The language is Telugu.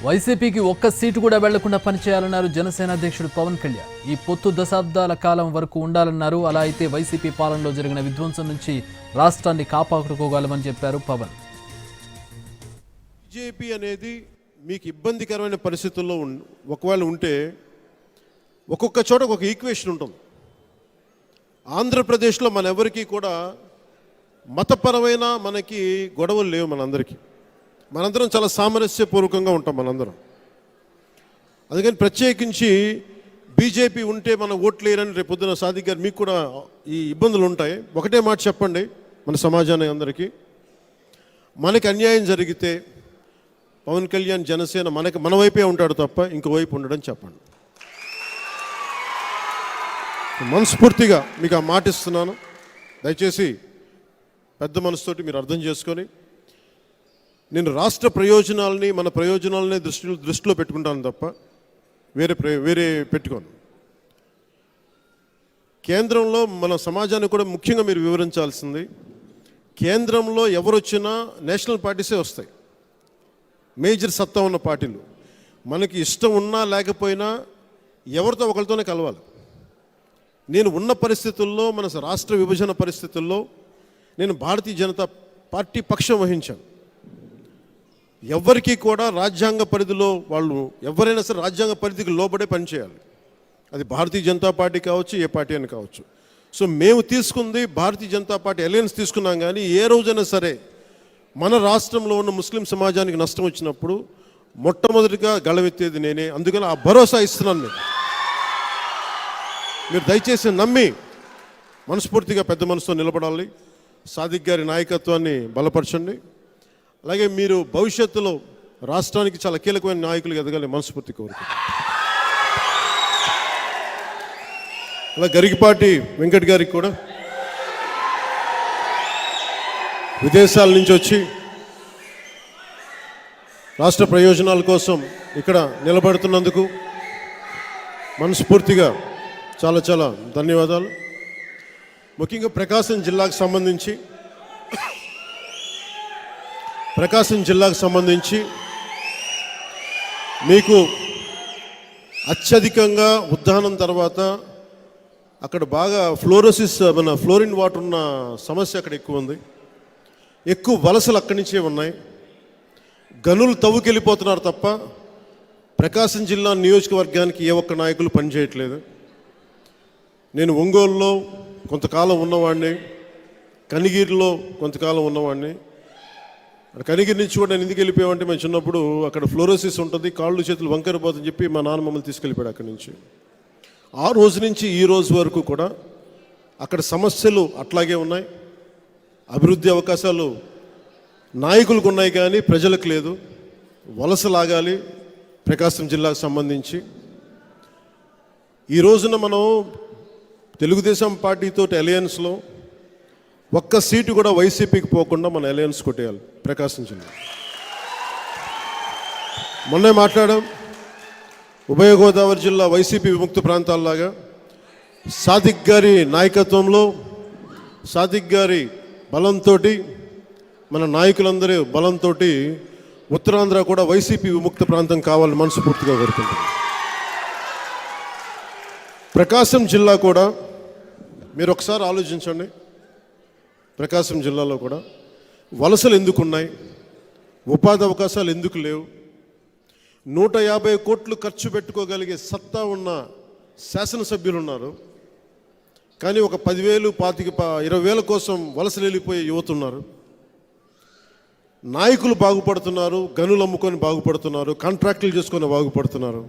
వైసీపీకి ఒక్క సీటు కూడా వెళ్లకుండా పనిచేయాలన్నారు జనసేన అధ్యక్షుడు పవన్ కళ్యాణ్. ఈ పొత్తు దశాబ్దాల కాలం వరకు ఉండాలన్నారు. అలా అయితే వైసీపీ పాలనలో జరిగిన విధ్వంసం నుంచి రాష్ట్రాన్ని కాపాడుకోగలమని చెప్పారు పవన్. బీజేపీ అనేది మీకు ఇబ్బందికరమైన పరిస్థితుల్లో ఒకవేళ ఉంటే ఒక్కొక్క చోట ఒక ఈక్వేషన్ ఉంటుంది. ఆంధ్రప్రదేశ్లో మన ఎవరికి కూడా మతపరమైన మనకి గొడవలు లేవు. మనందరం చాలా సామరస్యపూర్వకంగా ఉంటాం మనందరం. అందుకని ప్రత్యేకించి బీజేపీ ఉంటే మన ఓట్లు లేరని రేపు పొద్దున సాదిక్ గారు మీకు కూడా ఈ ఇబ్బందులు ఉంటాయి. ఒకటే మాట చెప్పండి మన సమాజానికి అందరికీ, మనకి అన్యాయం జరిగితే పవన్ కళ్యాణ్ జనసేన మన వైపే ఉంటాడు తప్ప ఇంకో వైపు ఉండడం చెప్పండి. మనస్ఫూర్తిగా మీకు ఆ మాట ఇస్తున్నాను. దయచేసి పెద్ద మనసుతోటి మీరు అర్థం చేసుకొని, నేను రాష్ట్ర ప్రయోజనాలని మన ప్రయోజనాలనే దృష్టిలో పెట్టుకుంటాను తప్ప వేరే పెట్టుకోను. కేంద్రంలో మన సమాజానికి కూడా ముఖ్యంగా మీరు వివరించాల్సింది, కేంద్రంలో ఎవరు వచ్చినా నేషనల్ పార్టీసే వస్తాయి, మేజర్ సత్తా ఉన్న పార్టీలు. మనకి ఇష్టం ఉన్నా లేకపోయినా ఎవరితో ఒకరితోనే కలవాలి. నేను ఉన్న పరిస్థితుల్లో, మన రాష్ట్ర విభజన పరిస్థితుల్లో నేను భారతీయ జనతా పార్టీ పక్షం వహించాను. ఎవరికి కూడా రాజ్యాంగ పరిధిలో వాళ్ళు ఎవరైనా సరే రాజ్యాంగ పరిధికి లోబడే పనిచేయాలి. అది భారతీయ జనతా పార్టీ కావచ్చు, ఏ పార్టీ అని కావచ్చు. సో మేము తీసుకుంది భారతీయ జనతా పార్టీ అలయన్స్ తీసుకున్నాం. కానీ ఏ రోజైనా సరే మన రాష్ట్రంలో ఉన్న ముస్లిం సమాజానికి నష్టం వచ్చినప్పుడు మొట్టమొదటిగా గళమెత్తేది నేనే. అందుకని ఆ భరోసా ఇస్తున్నాను. మీరు దయచేసి నమ్మి మనస్ఫూర్తిగా పెద్ద మనసుతో నిలబడాలి. సాదిక్ గారి నాయకత్వాన్ని బలపరచండి. అలాగే మీరు భవిష్యత్తులో రాష్ట్రానికి చాలా కీలకమైన నాయకులు ఎదగాలి మనస్ఫూర్తి కోరుకుంటున్నాను. అలా గరికపాటి వెంకట్ గారికి కూడా విదేశాల నుంచి వచ్చి రాష్ట్ర ప్రయోజనాల కోసం ఇక్కడ నిలబడుతున్నందుకు మనస్ఫూర్తిగా చాలా చాలా ధన్యవాదాలు. ముఖ్యంగా ప్రకాశం జిల్లాకు సంబంధించి మీకు అత్యధికంగా ఉద్దానం తర్వాత అక్కడ బాగా ఫ్లోరిన్ వాటర్ ఉన్న సమస్య అక్కడ ఎక్కువ ఉంది. ఎక్కువ వలసలు అక్కడి నుంచే ఉన్నాయి. గనులు తవ్వుకెళ్ళిపోతున్నారు తప్ప ప్రకాశం జిల్లా నియోజకవర్గానికి ఏ ఒక్క నాయకులు పనిచేయట్లేదు. నేను ఒంగోలులో కొంతకాలం ఉన్నవాడిని, కనిగిరిలో కొంతకాలం ఉన్నవాడిని. కనిగిరి నుంచి కూడా నేను ఎందుకు వెళ్ళిపోయామంటే, మేము చిన్నప్పుడు అక్కడ ఫ్లోరోసిస్ ఉంటుంది, కాళ్ళు చేతులు వంకరిపోతుందని చెప్పి మా నాన్న మమ్మల్ని తీసుకెళ్ళిపోయాడు అక్కడి నుంచి. ఆ రోజు నుంచి ఈ రోజు వరకు కూడా అక్కడ సమస్యలు అట్లాగే ఉన్నాయి. అభివృద్ధి అవకాశాలు నాయకులకు ఉన్నాయి కానీ ప్రజలకు లేదు. వలస లాగాలి ప్రకాశం జిల్లాకు సంబంధించి. ఈ రోజున మనం తెలుగుదేశం పార్టీతో అలయన్స్లో ఒక్క సీటు కూడా వైసీపీకి పోకుండా మన అలయన్స్ కొట్టేయాలి ప్రకాశం జిల్లా. మొన్నే మాట్లాడాం, ఉభయ గోదావరి జిల్లా వైసీపీ విముక్త ప్రాంతాల్లాగా సాదిక్ గారి నాయకత్వంలో, సాదిక్ గారి బలంతో, మన నాయకులందరూ బలంతో ఉత్తరాంధ్ర కూడా వైసీపీ విముక్త ప్రాంతం కావాలని మనస్ఫూర్తిగా కోరుకుంటున్నాం. ప్రకాశం జిల్లా కూడా మీరు ఒకసారి ఆలోచించండి. ప్రకాశం జిల్లాలో కూడా వలసలు ఎందుకు ఉన్నాయి, ఉపాధి అవకాశాలు ఎందుకు లేవు? 150 కోట్లు ఖర్చు పెట్టుకోగలిగే సత్తా ఉన్న శాసనసభ్యులు ఉన్నారు. కానీ ఒక 10,000, 20,000 కోసం వలసలు వెళ్ళిపోయే యువత ఉన్నారు. నాయకులు బాగుపడుతున్నారు, గనులు అమ్ముకొని బాగుపడుతున్నారు, కాంట్రాక్టులు చేసుకొని బాగుపడుతున్నారు.